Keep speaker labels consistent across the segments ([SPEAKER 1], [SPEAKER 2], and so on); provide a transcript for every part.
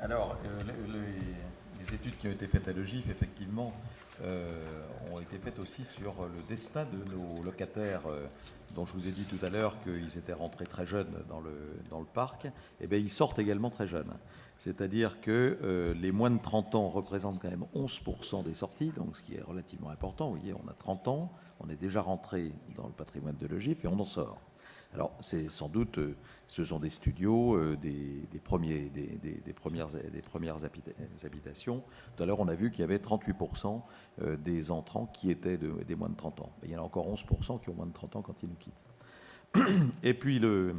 [SPEAKER 1] Alors, les études qui ont été faites à l'EGIF, effectivement, ont été faites aussi sur le destin de nos locataires, dont je vous ai dit tout à l'heure qu'ils étaient rentrés très jeunes dans le parc. Eh bien, ils sortent également très jeunes. C'est-à-dire que les moins de 30 ans représentent quand même 11% des sorties, donc ce qui est relativement important. Vous voyez, on a 30 ans, on est déjà rentré dans le patrimoine de l'EGIF et on en sort. Alors, c'est sans doute, ce sont des studios, des premières habitations. Tout à l'heure, on a vu qu'il y avait 38% des entrants qui étaient des moins de 30 ans. Il y en a encore 11% qui ont moins de 30 ans quand ils nous quittent. Et puis, le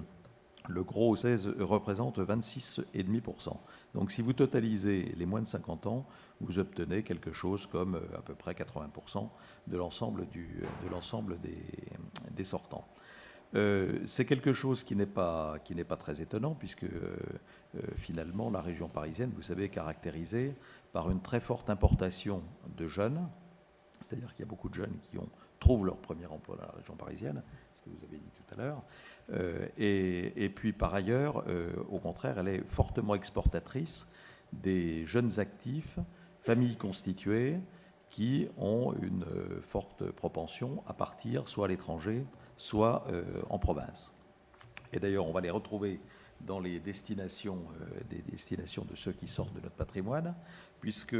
[SPEAKER 1] gros 16 représente 26,5%. Donc, si vous totalisez les moins de 50 ans, vous obtenez quelque chose comme à peu près 80% de l'ensemble des sortants. C'est quelque chose qui n'est pas très étonnant, puisque finalement, la région parisienne, vous savez, est caractérisée par une très forte importation de jeunes, c'est-à-dire qu'il y a beaucoup de jeunes qui trouvent leur premier emploi dans la région parisienne, ce que vous avez dit tout à l'heure, et puis par ailleurs, au contraire, elle est fortement exportatrice des jeunes actifs, familles constituées, qui ont une forte propension à partir soit à l'étranger, soit en province. Et d'ailleurs, on va les retrouver dans les destinations, des destinations de ceux qui sortent de notre patrimoine, puisque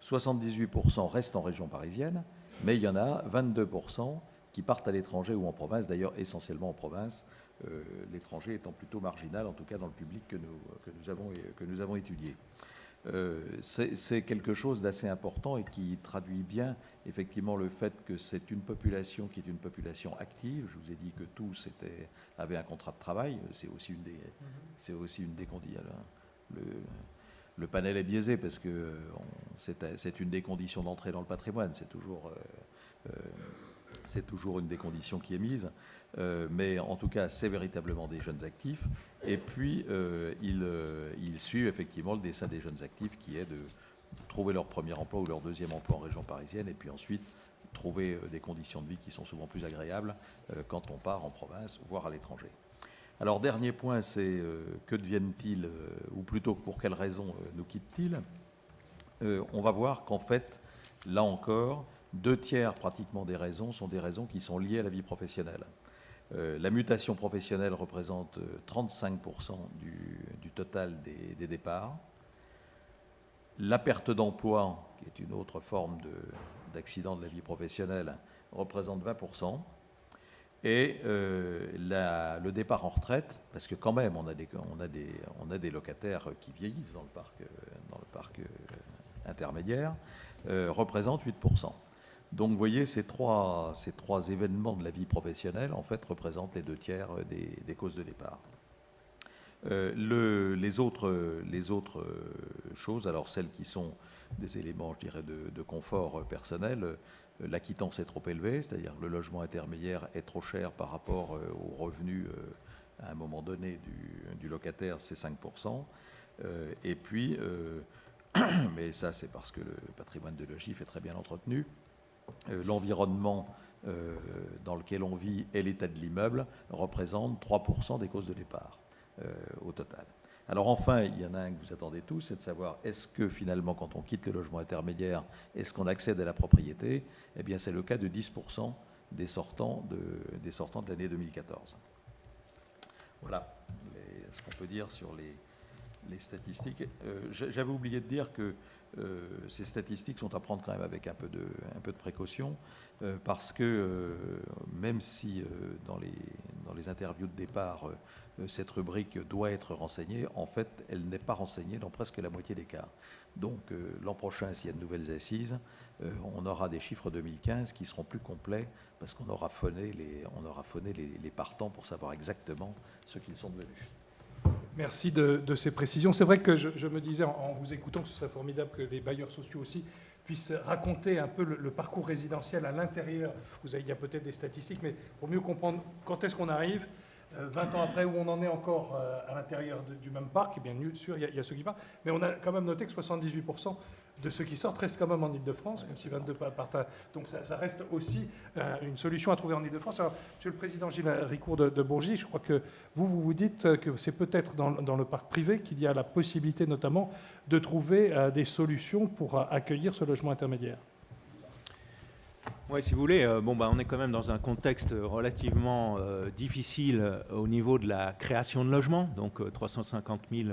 [SPEAKER 1] 78% restent en région parisienne, mais il y en a 22% qui partent à l'étranger ou en province, d'ailleurs essentiellement en province, l'étranger étant plutôt marginal, en tout cas dans le public que nous avons étudié. C'est quelque chose d'assez important et qui traduit bien effectivement le fait que c'est une population qui est une population active. Je vous ai dit que tous avaient un contrat de travail. C'est aussi une des conditions. Le panel est biaisé parce que c'est une des conditions d'entrée dans le patrimoine. C'est toujours une des conditions qui est mise. Mais en tout cas, c'est véritablement des jeunes actifs. Et puis, ils suivent effectivement le dessin des jeunes actifs qui est de trouver leur premier emploi ou leur deuxième emploi en région parisienne et puis ensuite trouver des conditions de vie qui sont souvent plus agréables quand on part en province, voire à l'étranger. Alors, dernier point, c'est que deviennent-ils, ou plutôt pour quelles raisons nous quittent-ils? On va voir qu'en fait, là encore, 2/3 pratiquement des raisons sont des raisons qui sont liées à la vie professionnelle. La mutation professionnelle représente 35% du total des départs. La perte d'emploi, qui est une autre forme d'accident de la vie professionnelle, représente 20%. Et le départ en retraite, parce que quand même on a des locataires qui vieillissent dans le parc intermédiaire, représente 8%. Donc vous voyez, ces trois événements de la vie professionnelle, en fait, représentent les 2/3 des causes de départ. Les autres choses, alors celles qui sont des éléments, je dirais, de confort personnel, la quittance est trop élevée, c'est-à-dire que le logement intermédiaire est trop cher par rapport aux revenus à un moment donné du locataire, c'est 5%. Et puis, mais ça c'est parce que le patrimoine de l'EGIF est très bien entretenu, l'environnement dans lequel on vit et l'état de l'immeuble représentent 3% des causes de départ au total. Alors enfin, il y en a un que vous attendez tous, c'est de savoir est-ce que finalement, quand on quitte le logement intermédiaire, est-ce qu'on accède à la propriété? Eh bien, c'est le cas de 10% des sortants de l'année 2014. Voilà ce qu'on peut dire sur les statistiques. J'avais oublié de dire que ces statistiques sont à prendre quand même avec un peu de précaution, parce que même si dans les interviews de départ, cette rubrique doit être renseignée, en fait, elle n'est pas renseignée dans presque la moitié des cas. Donc l'an prochain, s'il y a de nouvelles assises, on aura des chiffres 2015 qui seront plus complets, parce qu'on aura phoné les partants pour savoir exactement ce qu'ils sont devenus.
[SPEAKER 2] Merci de ces précisions. C'est vrai que je me disais en vous écoutant que ce serait formidable que les bailleurs sociaux aussi puissent raconter un peu le parcours résidentiel à l'intérieur. Il y a peut-être des statistiques, mais pour mieux comprendre quand est-ce qu'on arrive 20 ans après, où on en est encore à l'intérieur du même parc, et bien sûr, il y a ceux qui partent, mais on a quand même noté que 78% de ceux qui sortent restent quand même en Île-de-France, même si 22 partent. Donc ça reste aussi une solution à trouver en Île-de-France. Alors, Monsieur le Président Gilles Ricourt de Bourgie, je crois que vous dites que c'est peut-être dans le parc privé qu'il y a la possibilité notamment de trouver des solutions pour accueillir ce logement intermédiaire.
[SPEAKER 3] Oui, si vous voulez, on est quand même dans un contexte relativement difficile au niveau de la création de logements, donc 350 000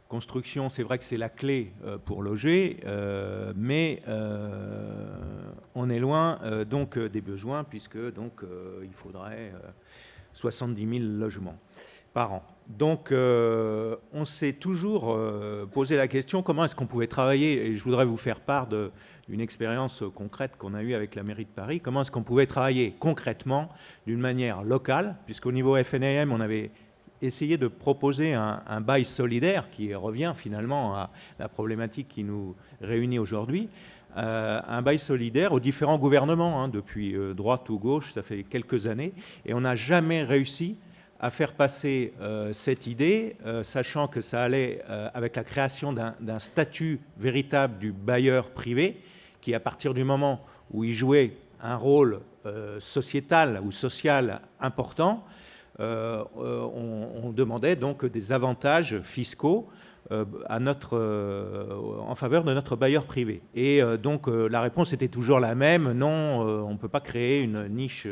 [SPEAKER 3] constructions, c'est vrai que c'est la clé pour loger, mais on est loin donc des besoins, puisque donc il faudrait 70 000 logements par an. Donc on s'est toujours posé la question comment est-ce qu'on pouvait travailler, et je voudrais vous faire part d'une expérience concrète qu'on a eue avec la mairie de Paris, comment est-ce qu'on pouvait travailler concrètement d'une manière locale, puisqu'au niveau FNAM, on avait essayé de proposer un bail solidaire qui revient finalement à la problématique qui nous réunit aujourd'hui, un bail solidaire aux différents gouvernements, depuis droite ou gauche, ça fait quelques années, et on n'a jamais réussi à faire passer cette idée, sachant que ça allait avec la création d'un statut véritable du bailleur privé, qui à partir du moment où il jouait un rôle sociétal ou social important, on demandait donc des avantages fiscaux en faveur de notre bailleur privé. Et donc la réponse était toujours la même, non, on ne peut pas créer une niche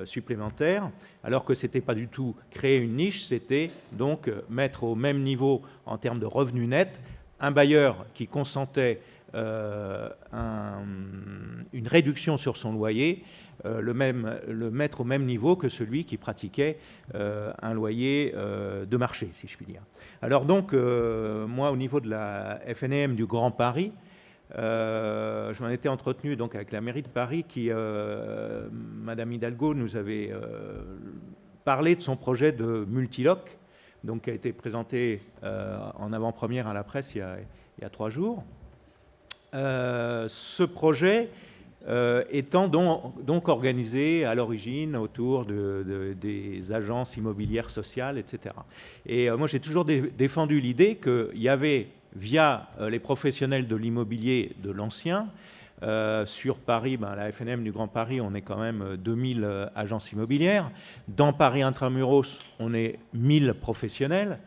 [SPEAKER 3] supplémentaire, alors que ce n'était pas du tout créer une niche, c'était donc mettre au même niveau en termes de revenus nets un bailleur qui consentait une réduction sur son loyer, le mettre au même niveau que celui qui pratiquait un loyer de marché, si je puis dire. Alors donc, moi, au niveau de la FNAM du Grand Paris, je m'en étais entretenu donc avec la mairie de Paris qui, Madame Hidalgo, nous avait parlé de son projet de multiloc, donc qui a été présenté en avant-première à la presse il y a 3 jours. Ce projet étant donc organisé à l'origine autour des agences immobilières sociales, etc. Et moi, j'ai toujours défendu l'idée qu'il y avait, via les professionnels de l'immobilier de l'ancien, sur Paris, la FNAM du Grand Paris, on est quand même 2000 agences immobilières. Dans Paris Intramuros, on est 1000 professionnels.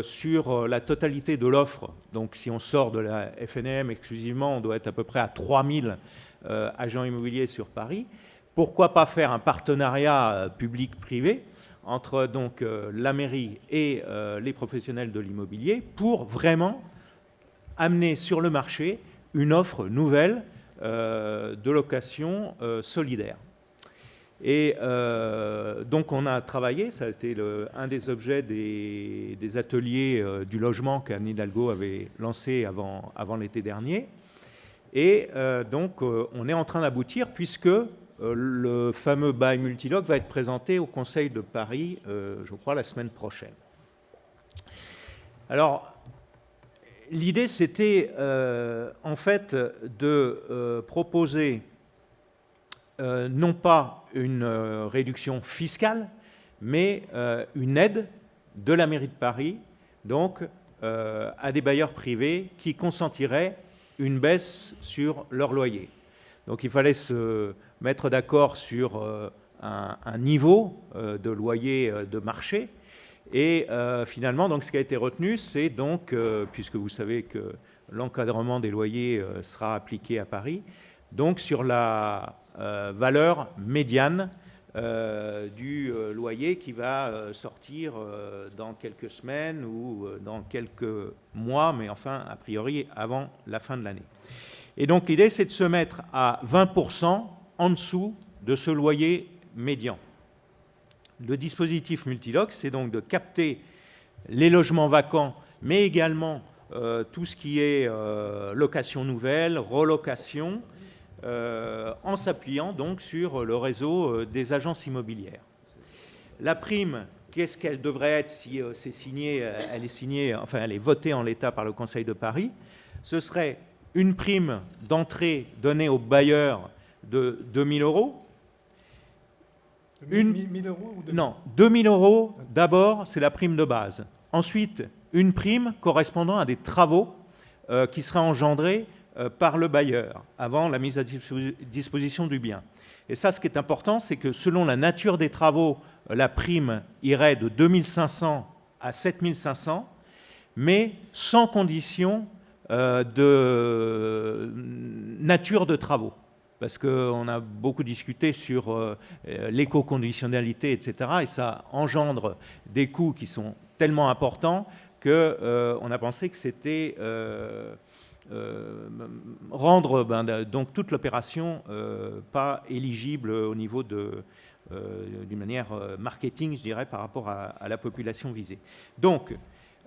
[SPEAKER 3] Sur la totalité de l'offre, donc si on sort de la FNAM exclusivement, on doit être à peu près à 3000 agents immobiliers sur Paris. Pourquoi pas faire un partenariat public-privé entre donc la mairie et les professionnels de l'immobilier pour vraiment amener sur le marché une offre nouvelle de location solidaire. Et donc on a travaillé, ça a été un des objets des ateliers du logement qu'Anne Hidalgo avait lancé avant l'été dernier. Et donc on est en train d'aboutir puisque le fameux bail multiloc va être présenté au Conseil de Paris, je crois, la semaine prochaine. Alors, l'idée, c'était en fait de proposer non pas une réduction fiscale, mais une aide de la mairie de Paris, donc à des bailleurs privés qui consentiraient une baisse sur leur loyer. Donc il fallait se mettre d'accord sur un niveau de loyer de marché. Et finalement, donc, ce qui a été retenu, c'est donc, puisque vous savez que l'encadrement des loyers sera appliqué à Paris, donc sur la valeur médiane du loyer qui va sortir dans quelques semaines ou dans quelques mois, mais enfin, a priori, avant la fin de l'année. Et donc, l'idée, c'est de se mettre à 20% en dessous de ce loyer médian. Le dispositif multiloc, c'est donc de capter les logements vacants, mais également tout ce qui est location nouvelle, relocation, en s'appuyant donc sur le réseau des agences immobilières. La prime, qu'est-ce qu'elle devrait être si c'est signé, elle est votée en l'état par le Conseil de Paris? Ce serait une prime d'entrée donnée aux bailleurs de 2 000 €, Une-
[SPEAKER 2] 1000 euros ou 2000?
[SPEAKER 3] Non, 2 000 euros, d'abord, c'est la prime de base. Ensuite, une prime correspondant à des travaux qui seraient engendrés par le bailleur avant la mise à disposition du bien. Et ça, ce qui est important, c'est que selon la nature des travaux, la prime irait de 2 500 à 7 500, mais sans condition de nature de travaux. Parce qu'on a beaucoup discuté sur l'éco-conditionnalité, etc. Et ça engendre des coûts qui sont tellement importants qu'on a pensé que c'était rendre donc toute l'opération pas éligible au niveau d'une manière marketing, je dirais, par rapport à la population visée. Donc,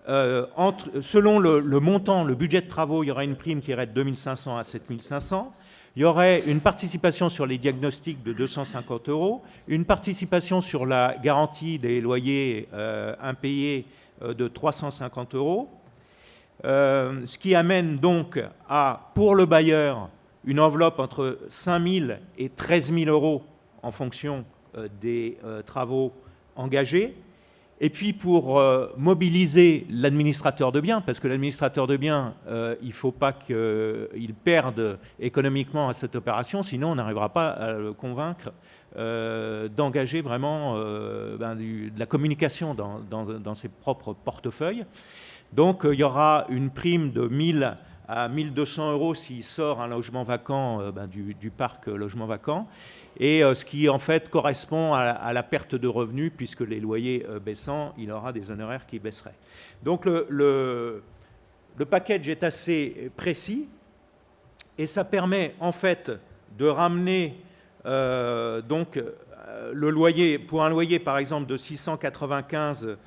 [SPEAKER 3] selon le montant, le budget de travaux, il y aura une prime qui irait de 2 500 à 7 500. Il y aurait une participation sur les diagnostics de 250 €, une participation sur la garantie des loyers impayés de 350 €, ce qui amène donc à, pour le bailleur, une enveloppe entre 5 000 et 13 000 € en fonction des travaux engagés. Et puis pour mobiliser l'administrateur de biens, parce que l'administrateur de biens, il ne faut pas qu'il perde économiquement à cette opération, sinon on n'arrivera pas à le convaincre d'engager vraiment de la communication dans ses propres portefeuilles. Donc il y aura une prime de 1 000 à 1 200 € s'il sort un logement vacant du parc logement vacant. Et ce qui en fait correspond à la perte de revenus, puisque les loyers baissant, il aura des honoraires qui baisseraient. Donc le package est assez précis et ça permet en fait de ramener donc le loyer, pour un loyer par exemple de 695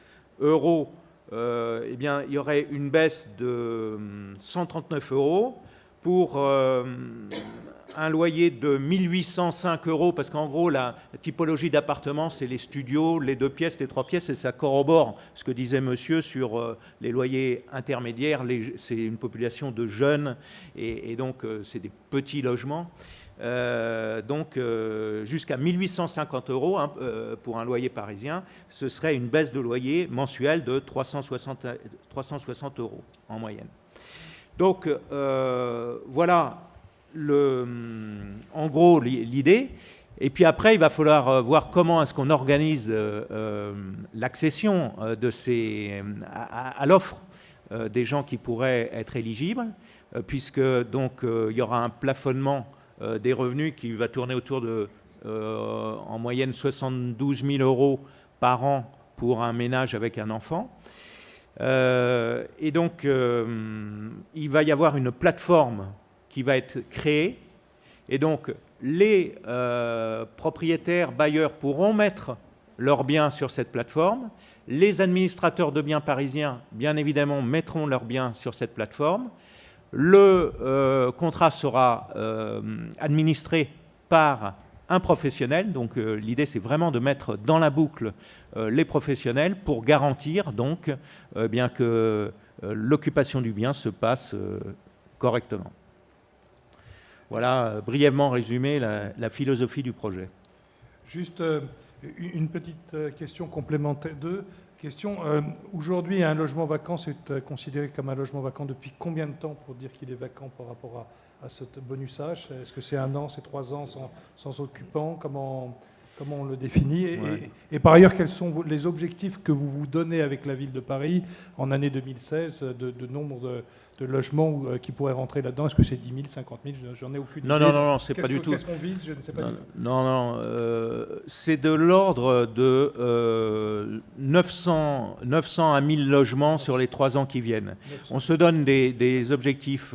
[SPEAKER 3] €, eh bien, il y aurait une baisse de 139 €. Pour un loyer de 1 805 €, parce qu'en gros, la typologie d'appartement, c'est les studios, les 2 pièces, les 3 pièces, et ça corrobore ce que disait monsieur sur les loyers intermédiaires. C'est une population de jeunes, et donc c'est des petits logements. Donc jusqu'à 1 850 € pour un loyer parisien, ce serait une baisse de loyer mensuelle de 360 € en moyenne. Donc voilà en gros l'idée. Et puis après, il va falloir voir comment est-ce qu'on organise l'accession à l'offre des gens qui pourraient être éligibles, puisque donc il y aura un plafonnement des revenus qui va tourner autour de en moyenne 72 000 € par an pour un ménage avec un enfant. Et donc, il va y avoir une plateforme qui va être créée. Et donc, les propriétaires, bailleurs pourront mettre leurs biens sur cette plateforme. Les administrateurs de biens parisiens, bien évidemment, mettront leurs biens sur cette plateforme. Le contrat sera administré par un professionnel. Donc l'idée, c'est vraiment de mettre dans la boucle les professionnels pour garantir donc bien que l'occupation du bien se passe correctement. Voilà, brièvement résumé, la philosophie du projet.
[SPEAKER 2] Juste une petite question complémentaire. Aujourd'hui, un logement vacant, c'est considéré comme un logement vacant depuis combien de temps pour dire qu'il est vacant par rapport à ce bonusage? Est-ce que c'est 1 an, c'est 3 ans sans occupant? Comment on le définit? Et par ailleurs, quels sont les objectifs que vous vous donnez avec la ville de Paris en année 2016 de nombre de logements qui pourraient rentrer là-dedans? Est-ce que c'est 10 000, 50 000? J'en ai aucune idée.
[SPEAKER 3] Non, c'est pas du tout.
[SPEAKER 2] Qu'est-ce qu'on vise? Je ne sais pas du tout.
[SPEAKER 3] Non, c'est de l'ordre de 900 à 1 000 logements sur les 3 ans qui viennent.
[SPEAKER 2] 900.
[SPEAKER 3] On se donne des objectifs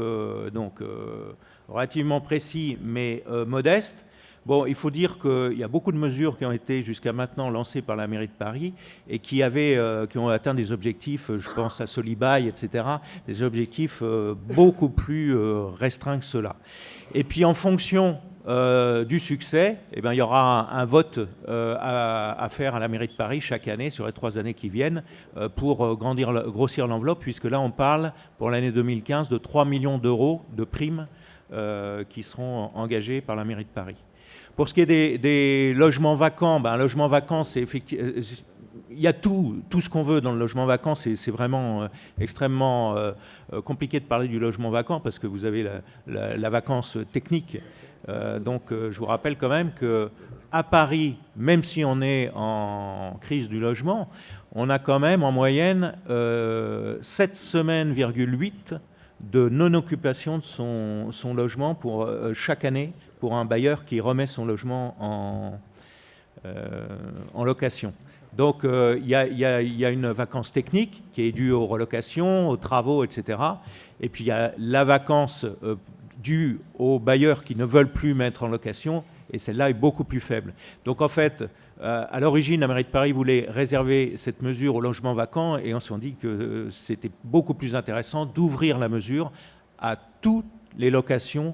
[SPEAKER 3] relativement précis, mais modestes. Bon, il faut dire qu'il y a beaucoup de mesures qui ont été jusqu'à maintenant lancées par la mairie de Paris et qui ont atteint des objectifs, je pense à Solibail, etc., des objectifs beaucoup plus restreints que cela. Et puis en fonction du succès, eh bien, il y aura un vote à faire à la mairie de Paris chaque année, sur les 3 années qui viennent, pour grossir l'enveloppe, puisque là on parle pour l'année 2015 de 3 millions d'euros de primes qui seront engagées par la mairie de Paris. Pour ce qui est des logements vacants, un logement vacant, c'est effectivement... Il y a tout ce qu'on veut dans le logement vacant. C'est vraiment extrêmement compliqué de parler du logement vacant parce que vous avez la vacance technique. Donc je vous rappelle quand même qu'à Paris, même si on est en crise du logement, on a quand même en moyenne 7 semaines,8 de non-occupation de son logement pour chaque année pour un bailleur qui remet son logement en location. Donc il y a une vacance technique qui est due aux relocations, aux travaux, etc. Et puis il y a la vacance due aux bailleurs qui ne veulent plus mettre en location, et celle-là est beaucoup plus faible. Donc en fait, à l'origine, la mairie de Paris voulait réserver cette mesure aux logements vacants, et on s'est dit que c'était beaucoup plus intéressant d'ouvrir la mesure à toutes les locations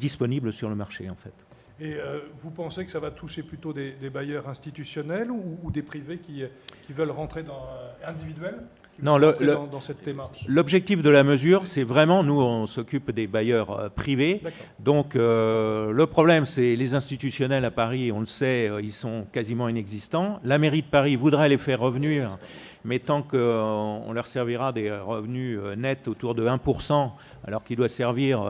[SPEAKER 3] disponibles sur le marché, en fait.
[SPEAKER 2] Et vous pensez que ça va toucher plutôt des bailleurs institutionnels ou des privés qui veulent rentrer individuels
[SPEAKER 3] Non,
[SPEAKER 2] dans cette démarche?
[SPEAKER 3] L'objectif de la mesure, c'est vraiment, nous, on s'occupe des bailleurs privés. Donc, le problème, c'est les institutionnels à Paris, on le sait, ils sont quasiment inexistants. La mairie de Paris voudrait les faire revenir, mais tant qu'on leur servira des revenus nets autour de 1%, alors qu'il doit servir...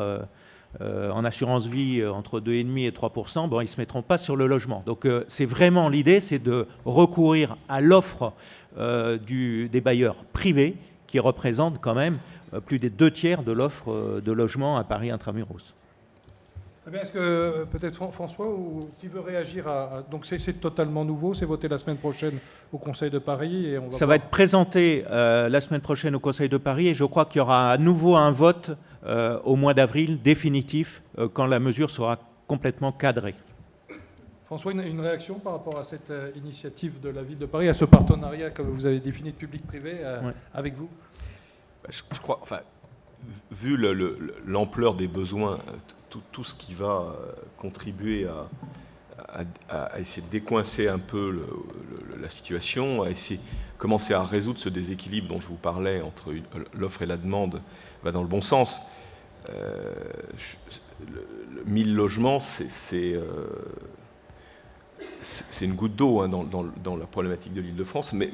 [SPEAKER 3] en assurance vie entre 2,5 et 3%, bon, ils ne se mettront pas sur le logement. Donc c'est vraiment l'idée, c'est de recourir à l'offre des bailleurs privés qui représentent quand même plus des 2/3 de l'offre de logement à Paris intramuros.
[SPEAKER 2] Très bien. Est-ce que peut-être François, ou qui veut réagir donc c'est totalement nouveau, c'est voté la semaine prochaine au Conseil de Paris et ça
[SPEAKER 3] va être présenté la semaine prochaine au Conseil de Paris et je crois qu'il y aura à nouveau un vote au mois d'avril définitif quand la mesure sera complètement cadrée.
[SPEAKER 2] François, une réaction par rapport à cette initiative de la ville de Paris, à ce partenariat que vous avez défini de public-privé avec vous?
[SPEAKER 4] Je crois, enfin, vu l'ampleur des besoins, tout ce qui va contribuer à essayer de décoincer un peu la situation, à essayer de commencer à résoudre ce déséquilibre dont je vous parlais entre l'offre et la demande, va dans le bon sens. 1000 logements, c'est une goutte d'eau dans la problématique de l'Île-de-France, mais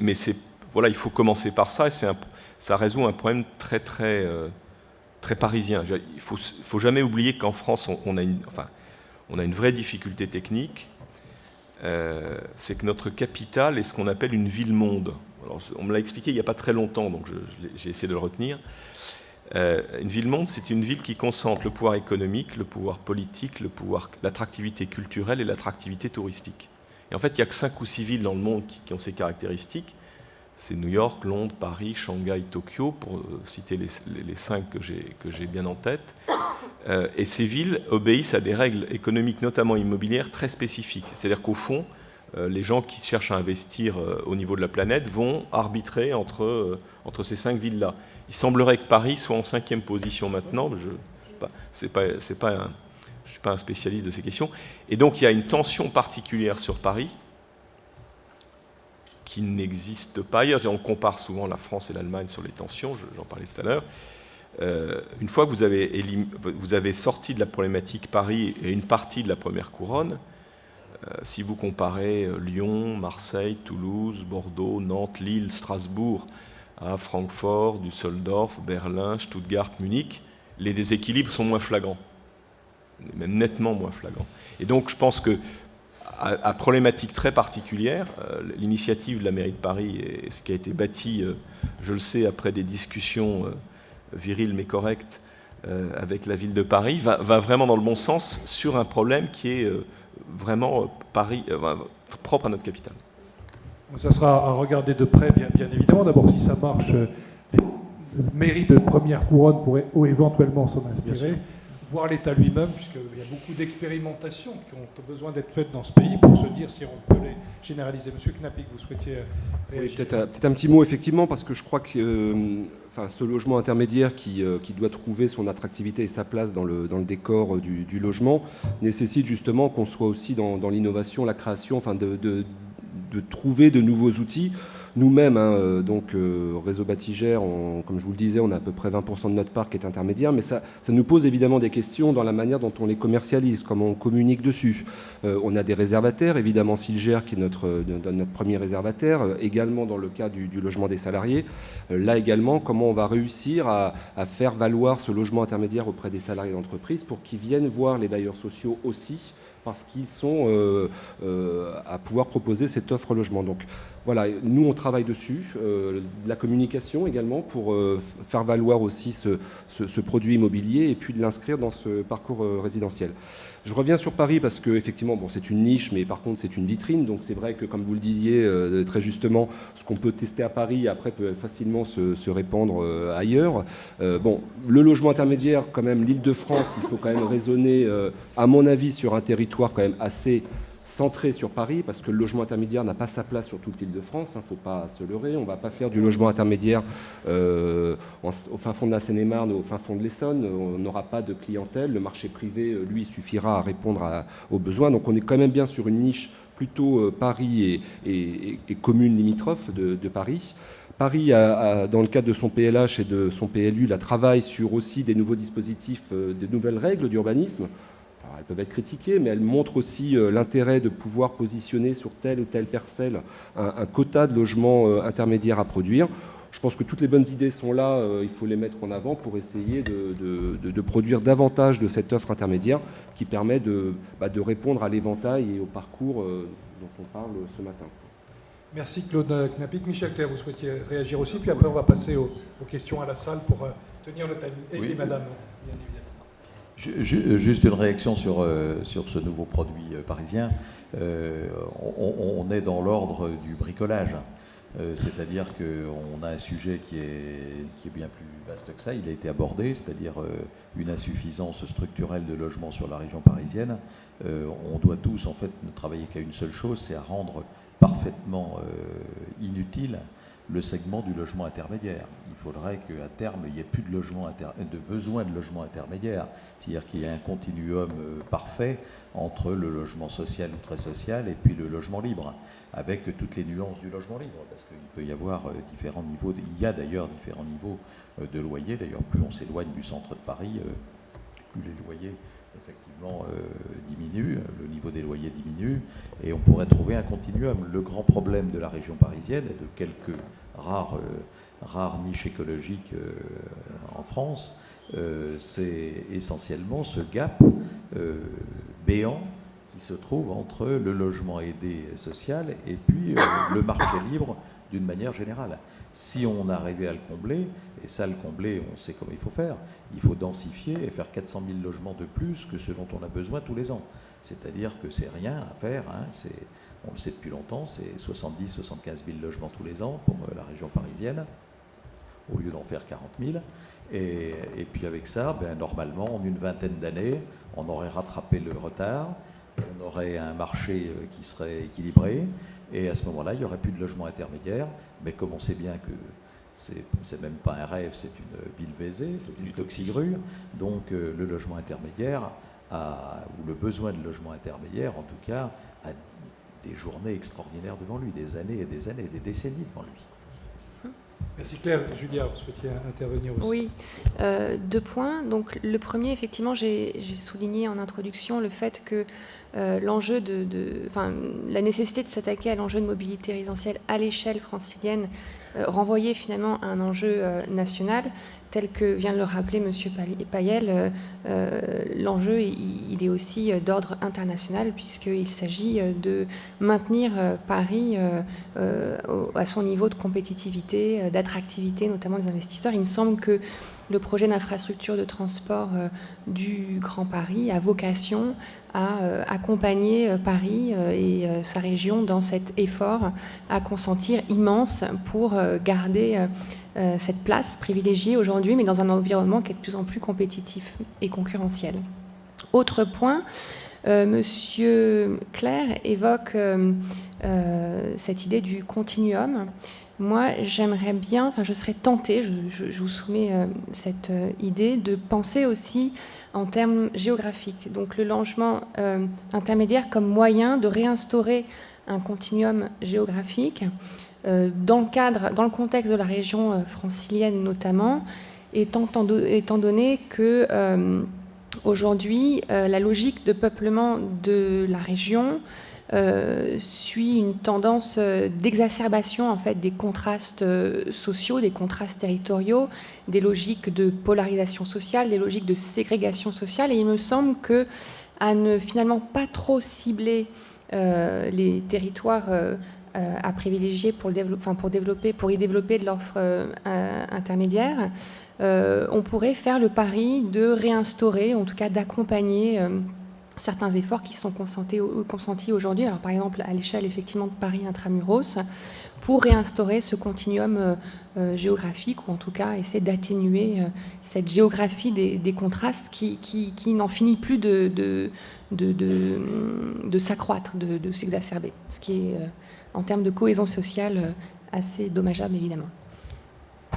[SPEAKER 4] voilà, il faut commencer par ça, et ça résout un problème très parisien. Il ne faut jamais oublier qu'en France, on a une vraie difficulté technique, c'est que notre capitale est ce qu'on appelle une ville-monde. Alors, on me l'a expliqué il n'y a pas très longtemps, donc j'ai essayé de le retenir. Une ville-monde, c'est une ville qui concentre le pouvoir économique, le pouvoir politique, l'attractivité culturelle et l'attractivité touristique. Et en fait, il n'y a que 5 ou 6 villes dans le monde qui ont ces caractéristiques. C'est New York, Londres, Paris, Shanghai, Tokyo, pour citer les 5 que j'ai bien en tête. Et ces villes obéissent à des règles économiques, notamment immobilières, très spécifiques. C'est-à-dire qu'au fond, les gens qui cherchent à investir au niveau de la planète vont arbitrer entre ces 5 villes-là. Il semblerait que Paris soit en 5e position maintenant. Je ne suis pas un spécialiste de ces questions. Et donc il y a une tension particulière sur Paris qui n'existe pas ailleurs. On compare souvent la France et l'Allemagne sur les tensions, j'en parlais tout à l'heure. Une fois que vous avez sorti de la problématique Paris et une partie de la première couronne, si vous comparez Lyon, Marseille, Toulouse, Bordeaux, Nantes, Lille, Strasbourg, à Francfort, Düsseldorf, Berlin, Stuttgart, Munich, les déséquilibres sont moins flagrants, même nettement moins flagrants. Et donc je pense que à problématique très particulière, l'initiative de la mairie de Paris et ce qui a été bâti, je le sais, après des discussions viriles mais correctes avec la ville de Paris, va vraiment dans le bon sens sur un problème qui est vraiment propre à notre capitale.
[SPEAKER 2] Ça sera à regarder de près, bien évidemment. D'abord, si ça marche, les mairies de première couronne pourraient éventuellement s'en inspirer, voir l'État lui-même, puisqu'il y a beaucoup d'expérimentations qui ont besoin d'être faites dans ce pays pour se dire si on peut les généraliser. Monsieur Knappig, vous souhaitiez réagir?
[SPEAKER 5] Oui, peut-être un petit mot, effectivement, parce que je crois que ce logement intermédiaire qui doit trouver son attractivité et sa place dans le décor du logement nécessite justement qu'on soit aussi dans l'innovation, la création, de trouver de nouveaux outils. Nous-mêmes, Réseau Batigère, comme je vous le disais, on a à peu près 20% de notre parc qui est intermédiaire, mais ça nous pose évidemment des questions dans la manière dont on les commercialise, comment on communique dessus. On a des réservataires, évidemment Silger qui est notre premier réservataire, également dans le cas du logement des salariés. Là également, comment on va réussir à faire valoir ce logement intermédiaire auprès des salariés d'entreprise pour qu'ils viennent voir les bailleurs sociaux aussi, parce qu'ils sont à pouvoir proposer cette offre logement. Donc voilà, nous on travaille dessus, la communication également pour faire valoir aussi ce produit immobilier et puis de l'inscrire dans ce parcours résidentiel. Je reviens sur Paris parce que effectivement, bon, c'est une niche, mais par contre c'est une vitrine. Donc c'est vrai que, comme vous le disiez très justement, ce qu'on peut tester à Paris après peut facilement se répandre ailleurs. Bon, le logement intermédiaire, quand même, l'Île-de-France, il faut quand même raisonner, à mon avis, sur un territoire quand même assez centré sur Paris, parce que le logement intermédiaire n'a pas sa place sur toute l'Île-de-France, il ne faut pas se leurrer, on ne va pas faire du logement intermédiaire au fin fond de la Seine-et-Marne, au fin fond de l'Essonne, on n'aura pas de clientèle, le marché privé, lui, suffira à répondre aux besoins, donc on est quand même bien sur une niche plutôt Paris et communes limitrophes de Paris. Paris, dans le cadre de son PLH et de son PLU, travaille sur aussi des nouveaux dispositifs, des nouvelles règles d'urbanisme. Alors, elles peuvent être critiquées, mais elles montrent aussi l'intérêt de pouvoir positionner sur telle ou telle parcelle un quota de logements intermédiaires à produire. Je pense que toutes les bonnes idées sont là, il faut les mettre en avant pour essayer de produire davantage de cette offre intermédiaire qui permet de répondre à l'éventail et au parcours dont on parle ce matin.
[SPEAKER 2] Merci Claude Knapik. Michel Clerc, vous souhaitiez réagir aussi, puis après on va passer aux questions à la salle pour tenir le timing. Et madame, bien évidemment.
[SPEAKER 1] Juste une réaction sur ce nouveau produit parisien. On est dans l'ordre du bricolage. C'est-à-dire qu'on a un sujet qui est bien plus vaste que ça. Il a été abordé, c'est-à-dire une insuffisance structurelle de logements sur la région parisienne. On doit tous, en fait, ne travailler qu'à une seule chose, c'est à rendre parfaitement inutile le segment du logement intermédiaire. Il faudrait qu'à terme, il n'y ait plus de besoin de logement intermédiaire. C'est-à-dire qu'il y ait un continuum parfait entre le logement social ou très social et puis le logement libre, avec toutes les nuances du logement libre, parce qu'il peut y avoir différents niveaux, il y a d'ailleurs différents niveaux de loyer. D'ailleurs, plus on s'éloigne du centre de Paris, plus les loyers effectivement diminuent, le niveau des loyers diminue, et on pourrait trouver un continuum. Le grand problème de la région parisienne et de quelques rares niches écologiques en France, c'est essentiellement ce gap béant qui se trouve entre le logement aidé social et puis le marché libre d'une manière générale. Si on arrivait à le combler, et ça le combler, on sait comment il faut faire, il faut densifier et faire 400 000 logements de plus que ce dont on a besoin tous les ans. C'est-à-dire que c'est rien à faire, hein, on le sait depuis longtemps, c'est 70-75 000 logements tous les ans pour la région parisienne, au lieu d'en faire 40 000. Et puis avec ça, normalement, en une vingtaine d'années, on aurait rattrapé le retard, on aurait un marché qui serait équilibré, et à ce moment-là, il n'y aurait plus de logement intermédiaire. Mais comme on sait bien que c'est même pas un rêve, c'est une billevésée, c'est une toxigrue, donc le logement intermédiaire, ou le besoin de logement intermédiaire, en tout cas, a des journées extraordinaires devant lui, des années et des années, des décennies devant lui.
[SPEAKER 2] Merci Claire. Julia, vous souhaitiez intervenir aussi.
[SPEAKER 6] Oui, 2 points. Donc, le premier, effectivement, j'ai souligné en introduction le fait que l'enjeu la nécessité de s'attaquer à l'enjeu de mobilité résidentielle à l'échelle francilienne renvoyait finalement à un enjeu national, tel que vient de le rappeler M. Payel. L'enjeu, il est aussi d'ordre international, puisqu'il s'agit de maintenir Paris à son niveau de compétitivité, d'attractivité, notamment des investisseurs. Il me semble que le projet d'infrastructure de transport du Grand Paris a vocation à accompagner Paris et sa région dans cet effort à consentir immense pour garder cette place privilégiée aujourd'hui, mais dans un environnement qui est de plus en plus compétitif et concurrentiel. Autre point, Monsieur Clerc évoque cette idée du continuum. Moi, j'aimerais bien, je serais tentée, je vous soumets cette idée, de penser aussi en termes géographiques. Donc le logement intermédiaire comme moyen de réinstaurer un continuum géographique dans le contexte de la région francilienne notamment, étant donné que aujourd'hui, la logique de peuplement de la région suit une tendance d'exacerbation en fait des contrastes sociaux, des contrastes territoriaux, des logiques de polarisation sociale, des logiques de ségrégation sociale. Et il me semble que à ne finalement pas trop cibler les territoires à privilégier pour y développer de l'offre intermédiaire, on pourrait faire le pari de réinstaurer, en tout cas d'accompagner certains efforts qui sont consentis aujourd'hui, alors par exemple à l'échelle effectivement de Paris intramuros, pour réinstaurer ce continuum géographique, ou en tout cas essayer d'atténuer cette géographie des contrastes qui n'en finit plus de s'accroître, de s'exacerber, ce qui est en termes de cohésion sociale assez dommageable évidemment.